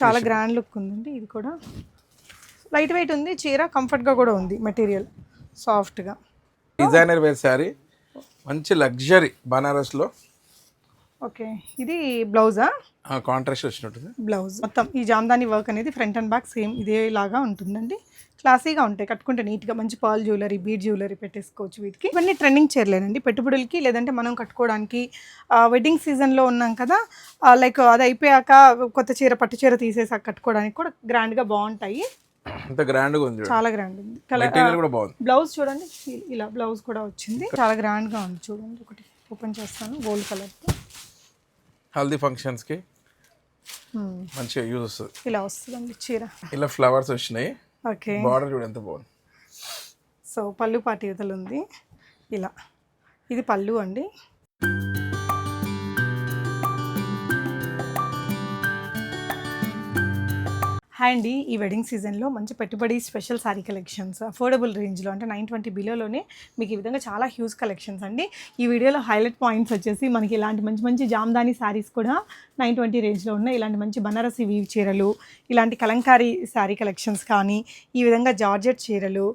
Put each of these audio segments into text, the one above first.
చాలా grand look ఉందండి. ఇది కూడా లైట్ వెయిట్ ఉంది, చీర కంఫర్ట్గా కూడా ఉంది, మెటీరియల్ సాఫ్ట్గా. డిజైనర్ వేర్ శారీ, మంచి లగ్జరీ బనారస్లో. ఓకే, ఇది బ్లౌజా? కాంట్రాస్ట్ వచ్చినట్టుంది బ్లౌజ్. మొత్తం ఈ జామ్దాని వర్క్ అనేది ఫ్రంట్ అండ్ బ్యాక్ సేమ్ ఇదేలాగా ఉంటుందండి. క్లాసీగా ఉంటాయి, కట్టుకుంటే నీట్గా మంచి పర్ల్ జ్యువెలరీ, బీడ్ జ్యువెలరీ పెట్టేసుకోవచ్చు వీటికి. ఇవన్నీ ట్రెండింగ్ చీరలేనండి పెట్టుబడులకి, లేదంటే మనం కట్టుకోవడానికి. వెడ్డింగ్ సీజన్లో ఉన్నాం కదా, లైక్ అది అయిపోయాక కొత్త చీర, పట్టు చీర తీసేసాక కట్టుకోవడానికి కూడా గ్రాండ్గా బాగుంటాయి. అంత గ్రాండ్గా ఉంది, చాలా గ్రాండ్ ఉంది. మెటీరియల్ కూడా బాగుంది. బ్లౌజ్ చూడండి, ఇలా బ్లౌజ్ కూడా వచ్చింది, చాలా గ్రాండ్గా ఉంది. చూడండి, ఒకటి ఓపెన్ చేస్తాను, గోల్డ్ కలర్తో. హల్దీ ఫంక్షన్స్కి మంచిగా యూజ్ వస్తుంది. ఇలా వస్తుందండి చీర, ఇలా ఫ్లవర్స్ వచ్చినాయి. ఓకే, బార్డర్ చూడు ఎంత బాగుంది. సో పళ్ళు పాటి యువతలు ఉంది ఇలా. ఇది పళ్ళు అండి. హాయ్ అండి, ఈ వెడ్డింగ్ సీజన్లో మంచి పెట్టుబడి స్పెషల్ శారీ కలెక్షన్స్ అఫోర్డబుల్ రేంజ్లో, అంటే 920 బిలోలోనే మీకు ఈ విధంగా చాలా హ్యూజ్ కలెక్షన్స్ అండి. ఈ వీడియోలో హైలైట్ పాయింట్స్ వచ్చేసి మనకి ఇలాంటి మంచి మంచి జామ్దాని శారీస్ కూడా 920 రేంజ్లో ఉన్నాయి. ఇలాంటి మంచి బనారసి వీవ్ చీరలు, ఇలాంటి కలంకారీ శారీ కలెక్షన్స్ కానీ, ఈ విధంగా జార్జెట్ చీరలు,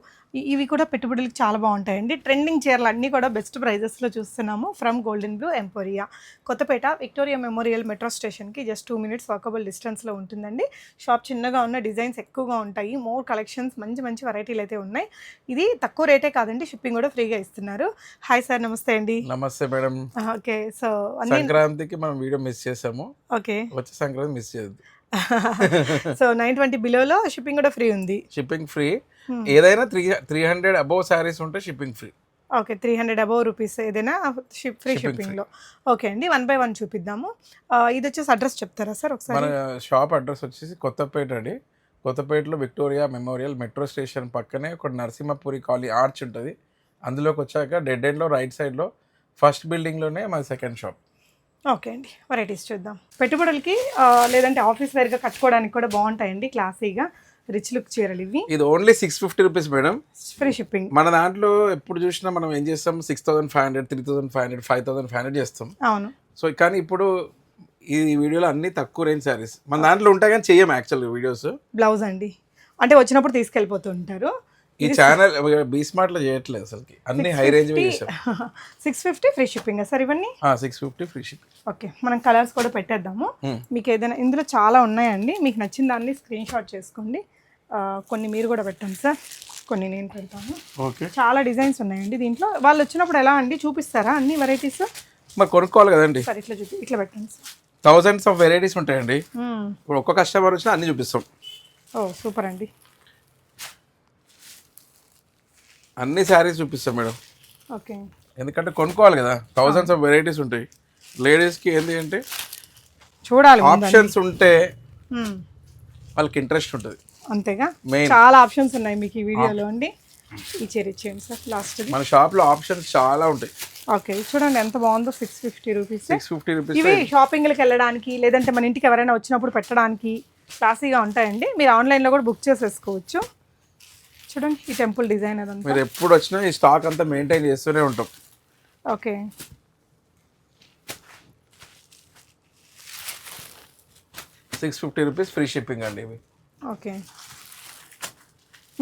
ఇవి కూడా పెట్టుబడులకు చాలా బాగుంటాయండి. ట్రెండింగ్ చీరలు అన్నీ కూడా బెస్ట్ ప్రైజెస్లో చూస్తున్నాము. From golden blue emporia, Kothapeta, Victoria memorial metro స్టేషన్కి జస్ట్ 2 minutes వాకబుల్ డిస్టెన్స్లో ఉంటుందండి. షాప్ చిన్నగా ఉన్న, డిజైన్స్ ఎక్కువగా ఉంటాయి, మోర్ కలెక్షన్స్, మంచి మంచి వెరైటీలు అయితే ఉన్నాయి. ఇది తక్కువ రేటే కాదండి, షిప్పింగ్ కూడా ఫ్రీగా ఇస్తున్నారు. హాయ్ సార్, నమస్తే అండి. నమస్తే మేడం. ఓకే, సో సంక్రాంతికి మనం వీడియో మిస్ చేసాము. ఓకే, వచ్చే సంక్రాంతి మిస్ చేయద్దు. సో 920 బిలోలో షిప్పింగ్ కూడా ఫ్రీ ఉంది. షిప్పింగ్ ఫ్రీ, ఏదైనా 300 అబోవ్ శారీస్ ఉంటే shipping free. Okay, 300 above rupees ఏదైనా ఫ్రీ షిప్పింగ్లో. ఓకే అండి, 1 by 1 చూపిద్దాము. ఇది వచ్చేసి అడ్రస్ చెప్తారా సార్ ఒకసారి? మన షాప్ అడ్రస్ వచ్చేసి కొత్తపేట అండి. కొత్తపేటలో విక్టోరియా మెమోరియల్ మెట్రో స్టేషన్ పక్కనే ఒక నరసింహపురి కాలనీ ఆర్చ్ ఉంటుంది. అందులోకి వచ్చాక డెడ్ ఎండ్లో రైట్ సైడ్లో ఫస్ట్ బిల్డింగ్లోనే మా సెకండ్ షాప్. ఓకే అండి, వెరైటీస్ చూద్దాం. పెట్టుబడులకి లేదంటే ఆఫీస్ వేర్గా కట్టుకోవడానికి కూడా బాగుంటాయండి, క్లాసీగా రిచ్ లుక్ చీరలు ఇవి. ఇది only 650 rupees madam, free shipping. మన దాంట్లో ఎప్పుడు చూసినా మనం ఏం చేస్తాం, 6500, 3500, 5500 చేస్తాం. అవును. సో కానీ ఇప్పుడు ఈ వీడియోలో అన్ని తక్కువ రేంజ్ శారీస్ మన దాంట్లో ఉంటాయి, కానీ చెయ్యం యాక్చువల్ వీడియోస్. బ్లౌజ్ అండి, అంటే వచ్చినప్పుడు తీసుకెళ్ళిపోతూ ఉంటారు. ఈ ఛానల్ బీ స్మార్ట్ లో చేయట్లేదు అసలుకి, అన్ని high range 650 free shipping sir ఇవన్నీ. 650 ఫ్రీ షిప్పింగ్. ఓకే, మనం కలర్స్ కూడా పెట్టేద్దాము. మీకు ఏదైనా ఇందులో చాలా ఉన్నాయండి, మీకు నచ్చిన దాన్ని స్క్రీన్ షాట్ చేసుకోండి. కొన్ని మీరు కూడా పెట్టండి సార్, కొన్ని నేను పెడతాను. ఓకే, చాలా డిజైన్స్ ఉన్నాయండి దీంట్లో. వాళ్ళు వచ్చినప్పుడు ఎలా అండి చూపిస్తారా అన్ని వెరైటీస్? మరి కొనుక్కోవాలి కదండి సార్. ఇట్లా ఇట్లా పెట్టండి సార్. థౌజండ్స్ ఆఫ్ వెరైటీస్ ఉంటాయండి. ఇప్పుడు ఒక్క కస్టమర్ వచ్చినా అన్ని చూపిస్తాం. ఓ సూపర్ అండి, అన్ని శారీస్ చూపిస్తాం మేడం. ఓకే, ఎందుకంటే కొనుక్కోవాలి కదా, థౌజండ్స్ ఆఫ్ వెరైటీస్ ఉంటాయి. లేడీస్కి ఏంటి అంటే చూడాలి, ఆప్షన్స్ ఉంటే వాళ్ళకి ఇంట్రెస్ట్ ఉంటుంది. అంతేగా, చాలా ఆప్షన్స్ ఉన్నాయి మీకు ఈ వీడియోలో అండి. ఈ చీర ఇచ్చేయండి సార్ లాస్ట్. మన షాప్లో ఆప్షన్స్ చాలా ఉంటాయి. ఓకే, చూడండి ఎంత బాగుందో. 650 రూపీస్. 650 రూపీస్. ఇవి షాపింగ్కి వెళ్ళడానికి, లేదంటే మన ఇంటికి ఎవరైనా వచ్చినప్పుడు పెట్టడానికి క్లాసీగా ఉంటాయండి. మీరు ఆన్లైన్లో కూడా బుక్ చేసేసుకోవచ్చు. చూడండి ఈ టెంపుల్ డిజైన్ అదంతా. మీరు ఎప్పుడు వచ్చినా ఈ స్టాక్ అంతా మెయింటైన్ చేస్తూనే ఉంటాం. ఓకే, 650 రూపీస్ ఫ్రీ షిప్పింగ్ అండి ఇవి. ఓకే,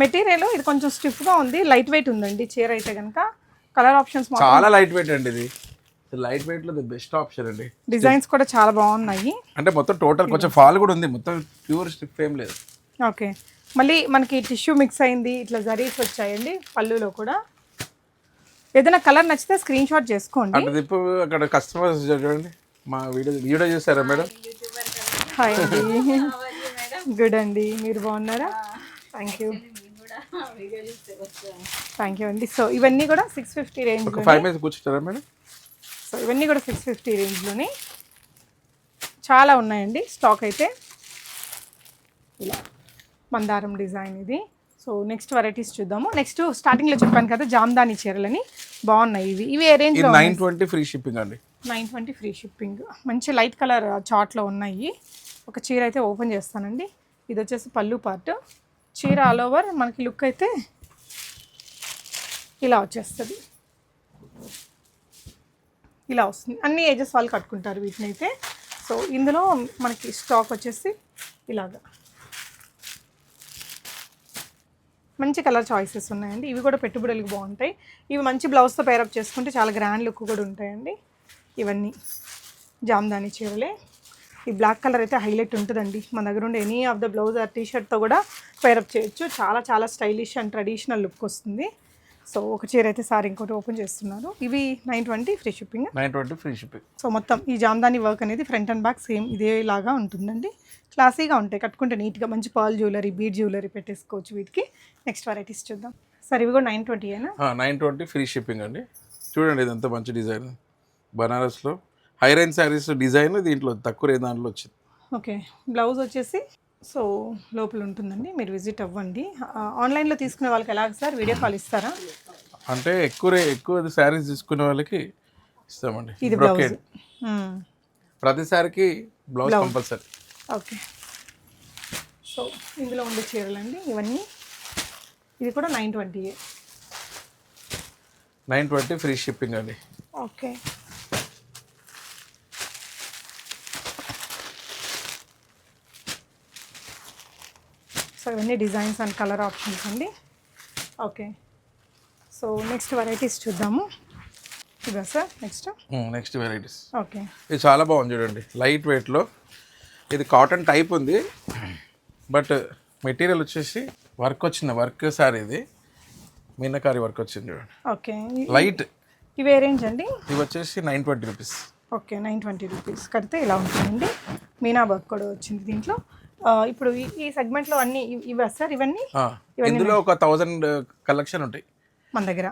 మెటీరియల్ ఇది కొంచెం స్టిఫ్గా ఉంది, లైట్ వెయిట్ ఉందండి చీర అయితే కనుక. కలర్ ఆప్షన్స్ చాలా లైట్ వెయిట్ అండి, ఇది లైట్ వెయిట్ లో ది బెస్ట్ ఆప్షన్ అండి. డిజైన్స్ కూడా చాలా బాగున్నాయి. అంటే మొత్తం టోటల్ కొంచెం ఫాల్ కూడా ఉంది, మొత్తం ప్యూర్ స్టిఫ్ ఏం లేదు. ఓకే, మళ్ళీ మనకి టిష్యూ మిక్స్ అయింది, ఇట్లా జరీస్ వచ్చాయండి పళ్ళులో కూడా. ఏదైనా కలర్ నచ్చితే స్క్రీన్ షాట్ చేసుకోండి. అంటే ఇప్పుడు అక్కడ కస్టమర్స్ చూడండి, మా వీడియో చూసారా మేడం? హాయ్ అండి, గుడ్ అండి, మీరు బాగున్నారా? థ్యాంక్ యూ అండి. సో ఇవన్నీ కూడా 650 రేంజ్. 5 minutes కూర్చుంటారా మేడం? సో ఇవన్నీ కూడా 650 రేంజ్లోనే చాలా ఉన్నాయండి స్టాక్ అయితే. ఇలా మందారం డిజైన్ ఇది. సో నెక్స్ట్ వెరైటీస్ చూద్దాము. నెక్స్ట్ స్టార్టింగ్లో చెప్పాను కదా జామ్దాని చీరలని, బాగున్నాయి ఇవి. ఇవి ఏ రేంజ్లో? 920 ఫ్రీ షిప్పింగ్ అండి. 920 ఫ్రీ షిప్పింగ్. మంచి లైట్ కలర్ చార్ట్లో ఉన్నాయి. ఒక చీర అయితే ఓపెన్ చేస్తానండి. ఇది వచ్చేసి పళ్ళు పార్ట్. చీర ఆల్ ఓవర్ మనకి లుక్ అయితే ఇలా వచ్చేస్తుంది, ఇలా వస్తుంది. అన్ని ఏజెస్ వాళ్ళు కట్టుకుంటారు వీటిని అయితే. సో ఇందులో మనకి స్టాక్ వచ్చేసి ఇలాగా మంచి కలర్ చాయిసెస్ ఉన్నాయండి. ఇవి కూడా పెట్టుబడులకు బాగుంటాయి. ఇవి మంచి బ్లౌజ్తో పేరప్ చేసుకుంటే చాలా గ్రాండ్ లుక్ కూడా ఉంటాయండి. ఇవన్నీ జామ్దాని చీరలే. ఈ బ్లాక్ కలర్ అయితే హైలైట్ ఉంటుందండి. మన దగ్గర ఉండే any of the blouse or టీషర్ట్తో కూడా పేరప్ చేయొచ్చు. చాలా చాలా స్టైలిష్ అండ్ ట్రెడిషనల్ లుక్ వస్తుంది. సో ఒక చీర అయితే సార్ ఇంకోటి ఓపెన్ చేస్తున్నారు. ఇవి 920 free shipping. 920 free shipping. So మొత్తం ఈ జామ్దాని వర్క్ అనేది ఫ్రంట్ అండ్ బ్యాక్ సేమ్ ఇదేలాగా ఉంటుందండి. క్లాసీగా ఉంటాయి, కట్టుకుంటే నీట్గా మంచి పర్ల్ జ్యువెలరీ, బీడ్ జ్యువెలరీ పెట్టేసుకోవచ్చు వీటికి. నెక్స్ట్ వెరైటీస్ చూద్దాం. సార్ ఇవి కూడా 920 అయినా? 920 ఫ్రీ షిప్పింగ్ అండి. చూడండి ఇదంతా మంచి డిజైన్, బనారస్లో హై రేంజ్ శారీస్ డిజైన్ దీంట్లో తక్కువ రేంజ్ దాంట్లో వచ్చింది. ఓకే, బ్లౌజ్ వచ్చేసి సో లోపల ఉంటుందండి, మీరు విజిట్ అవ్వండి. ఆన్లైన్లో తీసుకునే వాళ్ళకి ఎలాగ సార్, వీడియో కాల్ ఇస్తారా? అంటే ఎక్కువ శారీస్ తీసుకునే వాళ్ళకి ఇస్తామండి. ఇది బ్లౌజ్, ప్రతి సారికి బ్లౌజ్ కంపల్సరీ. ఓకే, సో ఇందులో ఉండే చీరలు అండి ఇవన్నీ. ఇది కూడా 920. 920 ఫ్రీ షిప్పింగ్ అండి. ఓకే, సో ఇవన్నీ డిజైన్స్ అండ్ కలర్ ఆప్షన్స్ అండి. ఓకే, సో నెక్స్ట్ వెరైటీస్ చూద్దాము. ఇదా సార్ నెక్స్ట్ వెరైటీస్? ఓకే, ఇది చాలా బాగుంది చూడండి, లైట్ వెయిట్లో. ఇది కాటన్ టైప్ ఉంది, బట్ మెటీరియల్ వచ్చేసి వర్క్ సారీ. ఇది మీనకారి వర్క్ వచ్చింది చూడండి. Okay, light. ఇవి ఏ రేంజ్ అండి? ఇవి వచ్చేసి 920 రూపీస్. ఓకే, 920 రూపీస్ కడితే ఇలా ఉంటుందండి. మీనా వర్క్ కూడా వచ్చింది దీంట్లో. ఇప్పుడు ఈ సెగ్మెంట్లో అన్ని ఇవి సార్ ఇవన్నీ? ఇందులో ఒక 1000 కలెక్షన్ ఉంటాయి మన దగ్గర.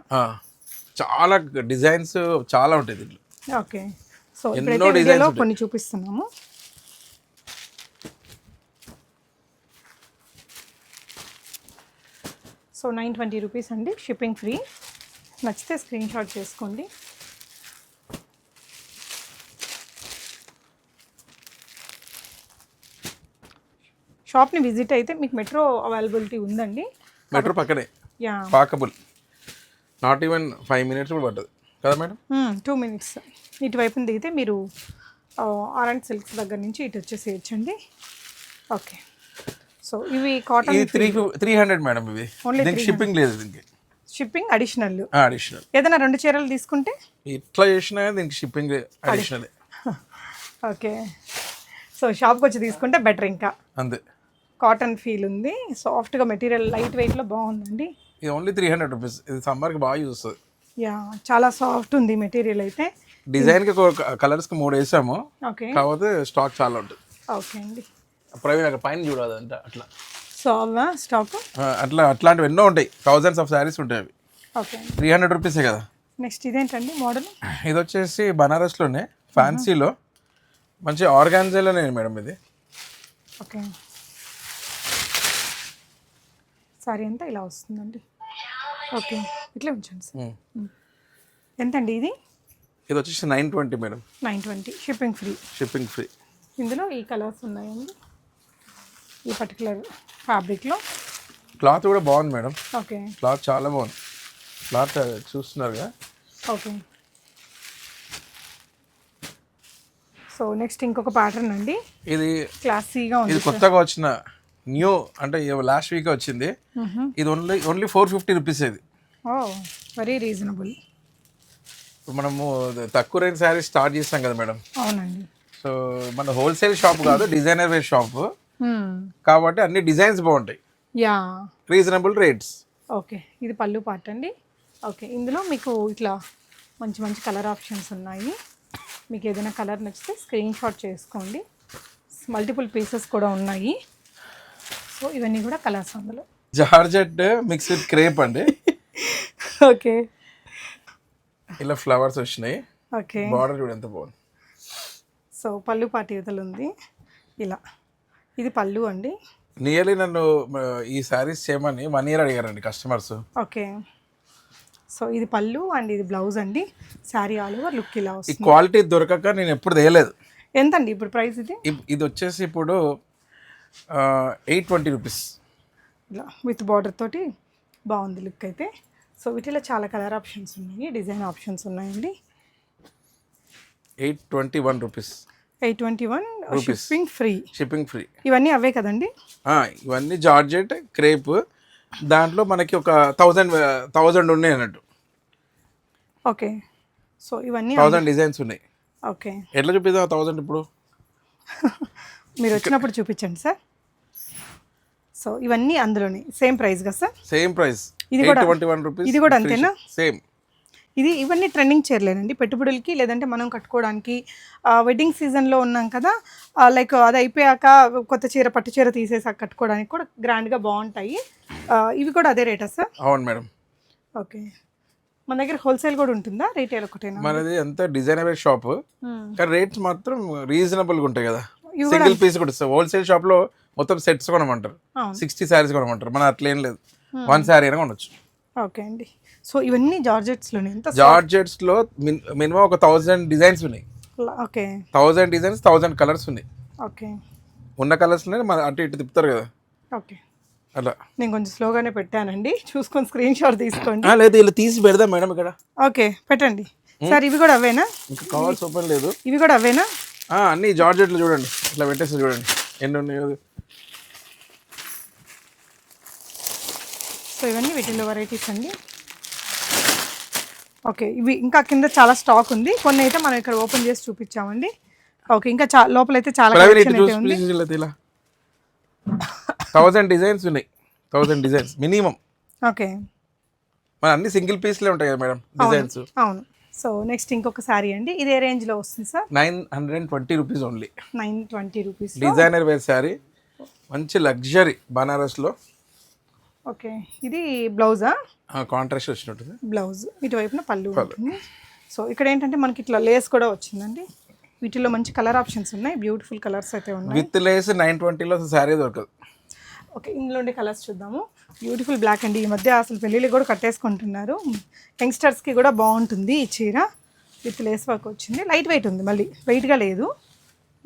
చాలా డిజైన్స్ చాలా ఉంటాయి దీంట్లో. ఓకే, సో ఇప్పుడైతే కొన్ని చూపిస్తున్నాము. సో 920 రూపీస్ అండి, షిప్పింగ్ ఫ్రీ. నచ్చితే స్క్రీన్ షాట్ చేసుకోండి. షాప్ని విజిట్ అయితే మీకు మెట్రో అవైలబిలిటీ ఉందండి. మెట్రో పక్కనే, yeah, walkable. Not even 5 minutes కూడా పడుతుంది కదా మేడం? 2 minutes. ఇటువైపున దిగితే మీరు ఆరెంజ్ సిల్క్స్ దగ్గర నుంచి ఇటు వచ్చేసేయచ్చండి. ఓకే, సో ఇవి కాటన్. ఇది 300 మేడం. ఇవి దీనికి షిప్పింగ్ లేదు, దీనికి షిప్పింగ్ అడిషనల్. ఏదైనా 2 చీరలు తీసుకుంటే ఇట్లా చేసినా దీనికి షిప్పింగ్ అడిషనల్. ఓకే, సో షాప్కి వచ్చి తీసుకుంటే బెటర్. ఇంకా అంతే, కాటన్ ఫీల్ ఉంది, సాఫ్ట్గా మెటీరియల్, లైట్ వెయిట్లో బాగుందండి. ఇది ఓన్లీ 300 రూపీస్. ఇది సమ్మర్కి బాగా యూజ్ వస్తుంది. యా, చాలా సాఫ్ట్ ఉంది మెటీరియల్ అయితే. డిజైన్కి కలర్స్కి 3 వేసాము, ఓకే, కాకపోతే స్టాక్ చాలా ఉంటుంది. ఓకే అండి, ప్రవీణ్ అక్కడ పైన చూడాలంట అట్లా. సో అవా స్టాక్ అట్లాంటివి ఎన్నో ఉంటాయి, థౌజండ్స్ ఆఫ్ శారీస్ ఉంటాయి అవి. ఓకే, 300 రూపీసే కదా. నెక్స్ట్ ఇదేంటండి మోడల్? ఇది వచ్చేసి బనారస్లోనే ఫ్యాన్సీలో మంచి ఆర్గాన్జాలోనే మేడం ఇది. ఓకే, సారీ అంతా ఇలా వస్తుందండి. ఓకే, ఇట్లా ఉంచండి సార్. ఎంతండి ఇది? ఇది వచ్చేసి 920 madam. 920, shipping free. Shipping free. ఇందులో ఈ కలర్స్ ఉన్నాయండి, ఈ పర్టికులర్ ఫ్యాబ్రిక్లో. క్లాత్ కూడా బాగుంది మేడం. ఓకే, క్లాత్ చాలా బాగుంది. క్లాత్ చూస్తున్నారు కదా. ఓకే, సో నెక్స్ట్ ఇంకొక ప్యాటర్న్ అండి. ఇది క్లాసీగా ఉంది. ఇది కొత్తగా వచ్చిన న్యూ, అంటే లాస్ట్ వీక్ వచ్చింది. ఇది ఓన్లీ 450 రూపీస్. ఇది వెరీ రీజనబుల్. ఇప్పుడు మనము తక్కువ రేంజ్ శారీస్ స్టార్ట్ చేస్తాం కదా మేడం. అవునండి. సో మన హోల్సేల్ షాప్ కాదు, డిజైనర్ వేర్ షాప్ కాబట్టి అన్ని డిజైన్స్ బాగుంటాయి. Yeah, reasonable rates. ఓకే, ఇది పళ్ళు పార్ట్ అండి. ఓకే, ఇందులో మీకు ఇట్లా మంచి మంచి కలర్ ఆప్షన్స్ ఉన్నాయి. మీకు ఏదైనా కలర్ నచ్చితే స్క్రీన్ షాట్ చేసుకోండి. మల్టిపుల్ పీసెస్ కూడా ఉన్నాయి. సో ఇవన్నీ కూడా కలర్స్ అందులో. జార్జెట్ మిక్స్ విత్ క్రేప్ అండి. ఓకే, ఇలా ఫ్లవర్స్ వచ్చినాయి. ఓకే, బార్డర్ చూడు ఎంత బాగుంది. సో పళ్ళు పాటి యువతలు ఉంది ఇలా. ఇది పళ్ళు అండి. నియర్లీ నన్ను ఈ శారీస్ చేయమని 1 year అడిగారండి కస్టమర్స్. ఓకే, సో ఇది పళ్ళు అండ్ ఇది బ్లౌజ్ అండి. శారీ ఆల్ ఓవర్ లుక్ ఇలా ఈ వస్తుంది. క్వాలిటీ దొరకక నేను ఎప్పుడు తేయలేదు. ఎంతండి ఇప్పుడు ప్రైస్ ఇది? ఇది వచ్చేసి ఇప్పుడు 820 రూపీస్. ఇలా విత్ బార్డర్ తోటి బాగుంది లుక్ అయితే. సో వీటిలో చాలా కలర్ ఆప్షన్స్ ఉన్నాయి, డిజైన్ ఆప్షన్స్ ఉన్నాయండి. 821 rupees. 821 Rupees. Shipping free. Free. ఇవన్నీ అవే కదండి? ఇవన్నీ జార్జెట్ క్రేప్. దాంట్లో మనకి ఒక 1000 ఉన్నాయి అన్నట్టు. ఓకే. సో ఇవన్నీ 1000 డిజైన్స్ ఉన్నాయి. ఓకే. ఎట్లా చూపిద్దాం 1000 ఇప్పుడు? మీరు వచ్చినప్పుడు చూపించండి సార్. సో ఇవన్నీ అందులోనే సేమ్ ప్రైస్ కదా సార్? Same price. ఇది కూడా 821 రూపీస్. ఇది కూడా అంతేనా? సేమ్. ఇవన్నీ ట్రెండింగ్ చీరలేనండి పెట్టుబడులకి, లేదంటే మనం కట్టుకోవడానికి. వెడ్డింగ్ సీజన్లో ఉన్నాం కదా, లైక్ అది అయిపోయాక కొత్త చీర పట్టు చీర తీసేసాక కట్టుకోవడానికి కూడా గ్రాండ్గా బాగుంటాయి. ఇవి కూడా అదే రేటా సార్? అవును మేడం. ఓకే. మన దగ్గర హోల్సేల్ కూడా ఉంటుందా, రీటైల్ ఒకటేనా? మనది అంతా డిజైనర్ షాప్, కానీ రేట్స్ మాత్రం రీజనబుల్గా ఉంటాయి కదా. సింగిల్ పీస్ కూడా ఇస్తాం. హోల్సేల్ షాప్లో మొత్తం సెట్స్ కొనమంటారు, 60 శారీస్ కొనమంటారు. మన అట్లా ఏం లేదు, 1 శారీ అయినా కొనొచ్చు. ఓకే అండి. సో ఇవన్నీ జార్జెట్స్లోనే ఎంత? జార్జెట్స్లో మినిమం ఒక 1000 డిజైన్స్ ఉన్నాయి. ఓకే. 1000 డిజైన్స్, 1000 కలర్స్ ఉన్నాయి. ఓకే. ఉన్న కలర్స్లోనే మన అటు ఇటు తిప్పుతారు కదా, ఓకే. అలా. నేను కొంచెం స్లోగానే పెట్టానండి, చూసుకొని స్క్రీన్ షాట్ తీసుకోండి. లేదు, ఇలా తీసి పెడదాం మేడం ఇక్కడ. ఓకే, పెట్టండి సార్. ఇవి కూడా అవేనా? ఇంకా కవర్స్ ఓపెన్ లేదు. ఇవి కూడా అవేనా? అన్ని జార్జెట్లు చూడండి, ఇట్లా పెట్టేసి చూడండి ఎన్ని ఉన్నాయో. సో ఇవన్నీ వీటిలో వెరైటీస్ అండి. ఓకే, ఇవి ఇంకా కింద చాలా స్టాక్ ఉంది. కొన్ని అయితే మనం ఇక్కడ ఓపెన్ చేసి చూపించామండి. ఓకే, ఇంకా లోపలైతే చాలా కలెక్షన్ అయితే ఉంది. 1000 డిజైన్స్ ఉన్నాయి, 1000 డిజైన్స్ మినిమం. ఓకే. మన అన్ని సింగిల్ పీస్లే ఉంటాయి కదా మేడం డిజైన్స్. అవును. సో నెక్స్ట్ ఇంకొక సారీ అండి. ఇది ఏ రేంజ్లో వస్తుంది sir? 920 rupees only. 920 rupees. Designer wear sari, మంచి లగ్జరీ బనారస్లో. ఓకే. ఇది బ్లౌజా? కాంట్రాస్ట్ వచ్చినట్టుంది బ్లౌజ్. ఇటువైపున పళ్ళు ఉంటుంది. సో ఇక్కడ ఏంటంటే మనకి ఇట్లా లేస్ కూడా వచ్చిందండి. వీటిలో మంచి కలర్ ఆప్షన్స్ ఉన్నాయి, బ్యూటిఫుల్ కలర్స్ అయితే ఉన్నాయి. విత్ లేస్ 920లో శారీ దొరకదు. ఓకే, ఇందులో ఉండే కలర్స్ చూద్దాము. బ్యూటిఫుల్ బ్లాక్ అండి. ఈ మధ్య అసలు పెళ్ళిళ్ళు కూడా కట్టేసుకుంటున్నారు. యంగ్స్టర్స్కి కూడా బాగుంటుంది ఈ చీర. విత్ లేస్ వర్క్ వచ్చింది. లైట్ వెయిట్ ఉంది, మళ్ళీ వెయిట్గా లేదు.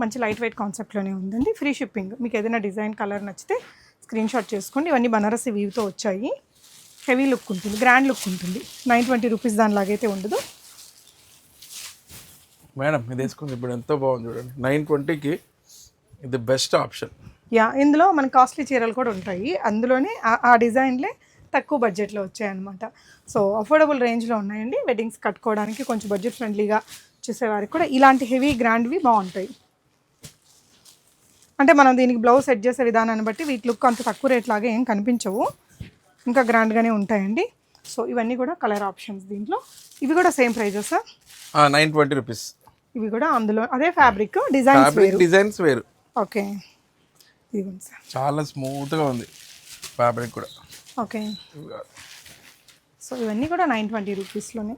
మంచి లైట్ వెయిట్ కాన్సెప్ట్లోనే ఉందండి. Free shipping. మీకు ఏదైనా డిజైన్ కలర్ నచ్చితే స్క్రీన్ షాట్ చేసుకోండి. ఇవన్నీ బనారసి వీవ్తో వచ్చాయి. హెవీ లుక్ ఉంటుంది, గ్రాండ్ లుక్ ఉంటుంది. 920 రూపీస్ దానిలాగైతే ఉండదు మేడం. ఇది వేసుకుంది ఇప్పుడు ఎంతో బాగుంది చూడండి. 920కి ఇది బెస్ట్ ఆప్షన్. ఇందులో మన కాస్ట్లీ చీరలు కూడా ఉంటాయి. అందులోనే ఆ డిజైన్లే తక్కువ బడ్జెట్లో వచ్చాయన్నమాట. సో అఫోర్డబుల్ రేంజ్లో ఉన్నాయండి. వెడ్డింగ్స్ కట్టుకోవడానికి కొంచెం బడ్జెట్ ఫ్రెండ్లీగా చూసేవారికి కూడా ఇలాంటి హెవీ గ్రాండ్వి బాగుంటాయి. అంటే మనం దీనికి బ్లౌజ్ సెట్ చేసే విధానాన్ని బట్టి వీటి లుక్ అంత తక్కువ రేట్ లాగా ఏం కనిపించవు, ఇంకా గ్రాండ్గానే ఉంటాయండి. సో ఇవన్నీ కూడా కలర్ ఆప్షన్స్ దీంట్లో. ఇవి కూడా సేమ్ ప్రైజెస్ సార్? 920 రూపీస్. ఇవి కూడా అందులో అదే ఫ్యాబ్రిక్, డిజైన్స్ వేరు. ఓకే, ఇదిగోండి సార్. చాలా స్మూత్గా ఉంది ఫ్యాబ్రిక్ కూడా. ఓకే. సో ఇవన్నీ కూడా 920 రూపీస్లోనే.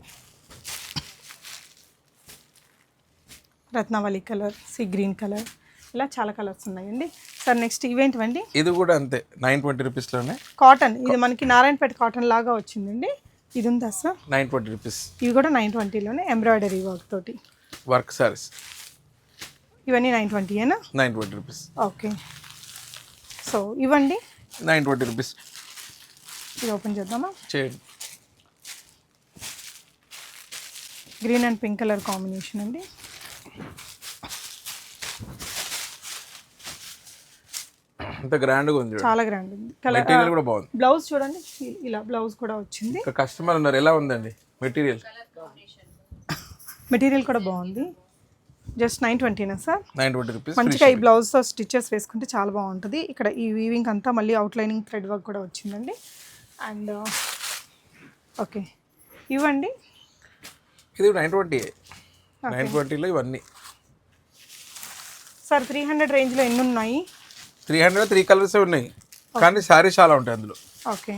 రత్నావళి కలర్, సీ గ్రీన్ కలర్, ఇలా చాలా కలర్స్ ఉన్నాయండి సార్. నెక్స్ట్ ఇవేంటివండి? ఇది కూడా అంతే 920 రూపీస్లోనే. కాటన్, ఇది మనకి నారాయణపేట కాటన్ లాగా వచ్చిందండి. ఇది ఉందా సార్? 920 రూపీస్. ఇవి కూడా 920లోనే ఎంబ్రాయిడరీ వర్క్ తోటి వర్క్ సారీస్. ఇవన్నీ 920ఏనా? 920 రూపీస్. ఓకే. సో ఇవ్వండి 920 రూపీస్. ఇది ఓపెన్ చేద్దామా? చేయండి. Green and pink colour combination అండి. అంత గ్రాండ్గా ఉంది, చాలా గ్రాండ్ ఉంది. మెటీరియల్ కూడా బాగుంది. బ్లౌజ్ చూడండి, ఇలా బ్లౌజ్ కూడా వచ్చింది. ఇంకా కస్టమర్ ఉన్నారు, ఎలా ఉందండి మెటీరియల్? మెటీరియల్ కూడా బాగుంది. జస్ట్ 920నా సార్? 920 రూపీస్. మంచిగా ఈ బ్లౌజ్తో స్టిచెస్ వేసుకుంటే చాలా బాగుంటుంది. ఇక్కడ ఈ వీవింగ్ అంతా మళ్ళీ అవుట్లైనింగ్ థ్రెడ్ వర్క్ కూడా వచ్చిందండి. అండ్ ఓకే, ఇవ్వండి. ఇది 920. 920లో ఇవన్నీ సార్. 300 రేంజ్లో ఎన్ని ఉన్నాయి? 300 3 కలర్స్ ఉన్నాయి, కానీ శారీ చాలా ఉంటాయి అందులో. ఓకే.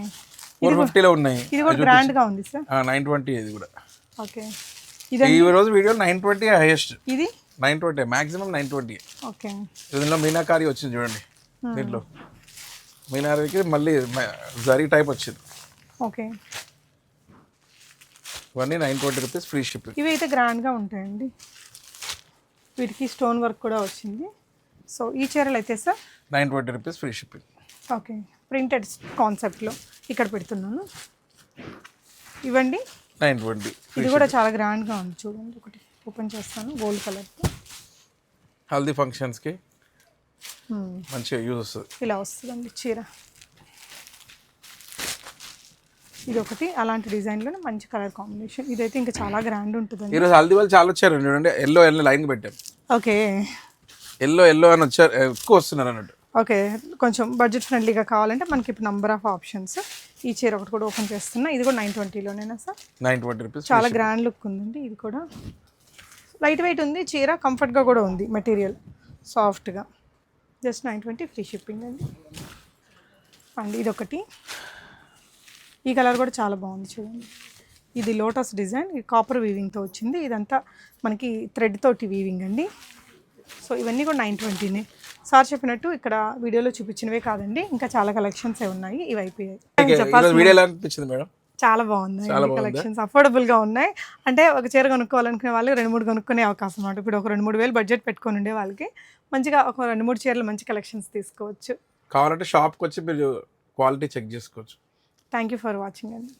450లో ఉన్నాయి. ఇది కూడా గ్రాండ్గా ఉంది సార్. 920 ఇది కూడా. ఓకే. ఈ రోజు వీడియో 920 హైయెస్ట్. ఇది 920 మాక్సిమం 920. ఓకే. దీనిలో మీనాకారి వచ్చింది చూడండి. దీంట్లో మీనాకారికి మళ్ళీ జరీ టైప్ వచ్చింది. ఓకే. ఇవన్నీ 920 రూపీస్ ఫ్రీ షిప్పింగ్. ఇవి అయితే గ్రాండ్గా ఉంటాయండి. వీటికి స్టోన్ వర్క్ కూడా వచ్చింది. సో ఈ చీరలు అయితే sir 920 rupees free shipping. Okay. Printed కాన్సెప్ట్లో ఇక్కడ పెడుతున్నాను. ఇవ్వండి 920. ఇది కూడా చాలా గ్రాండ్గా ఉంది చూడండి. ఒకటి ఓపెన్ చేస్తాను, గోల్డ్ కలర్తో. హల్దీ ఫంక్షన్స్కి మంచిగా యూజ్ వస్తుంది. ఇలా వస్తుందండి చీర. ఇది ఒకటి అలాంటి డిజైన్లోనే మంచి కలర్ కాంబినేషన్. ఇదైతే ఇంకా చాలా గ్రాండ్ ఉంటుందండి. ఈరోజు హల్దీ వాళ్ళు చాలా వచ్చారు చూడండి, ఎల్లో లైన్ పెట్టాం. ఓకే, ఎల్లో అని వచ్చారు, ఎక్కువ వస్తున్నారు అన్నట్టు. ఓకే, కొంచెం బడ్జెట్ ఫ్రెండ్లీగా కావాలంటే మనకి ఇప్పుడు నంబర్ ఆఫ్ ఆప్షన్స్. ఈ చీర ఒకటి కూడా ఓపెన్ చేస్తున్నా. ఇది కూడా 920లోనేనా సార్? 920 రూపీస్. చాలా గ్రాండ్ లుక్ ఉందండి. ఇది కూడా లైట్ వెయిట్ ఉంది చీర, కంఫర్ట్గా కూడా ఉంది మెటీరియల్, సాఫ్ట్గా. జస్ట్ 920 ఫ్రీ షిప్పింగ్ అండి. అండ్ ఇది ఒకటి, ఈ కలర్ కూడా చాలా బాగుంది చూడండి. ఇది లోటస్ డిజైన్, ఇది కాపర్ వీవింగ్తో వచ్చింది. ఇదంతా మనకి థ్రెడ్ తోటి వీవింగ్ అండి. సో ఇవన్నీ కూడా 920నే. సార్ చెప్పినట్టు ఇక్కడ వీడియోలో చూపించినవే కాదండి, ఇంకా చాలా కలెక్షన్స్ ఉన్నాయి. ఇవి అయిపోయాయి. వీడియో ఎలా అనిపించింది మేడం? చాలా బాగున్నాయి కలెక్షన్స్, అఫోర్డబుల్గా ఉన్నాయి. అంటే ఒక చీర కొనుక్కోవాలనుకునే వాళ్ళు 2-3 కొనుక్కునే అవకాశం అన్నమాట. ఇప్పుడు ఒక 2-3 వేలు బడ్జెట్ పెట్టుకొని ఉండే వాళ్ళకి మంచిగా ఒక 2-3 చీరలు మంచి కలెక్షన్స్ తీసుకోవచ్చు. కావాలంటే షాప్కి వచ్చి మీరు క్వాలిటీ చెక్ చేసుకోవచ్చు. థ్యాంక్ యూ ఫర్ వాచింగ్ అండి.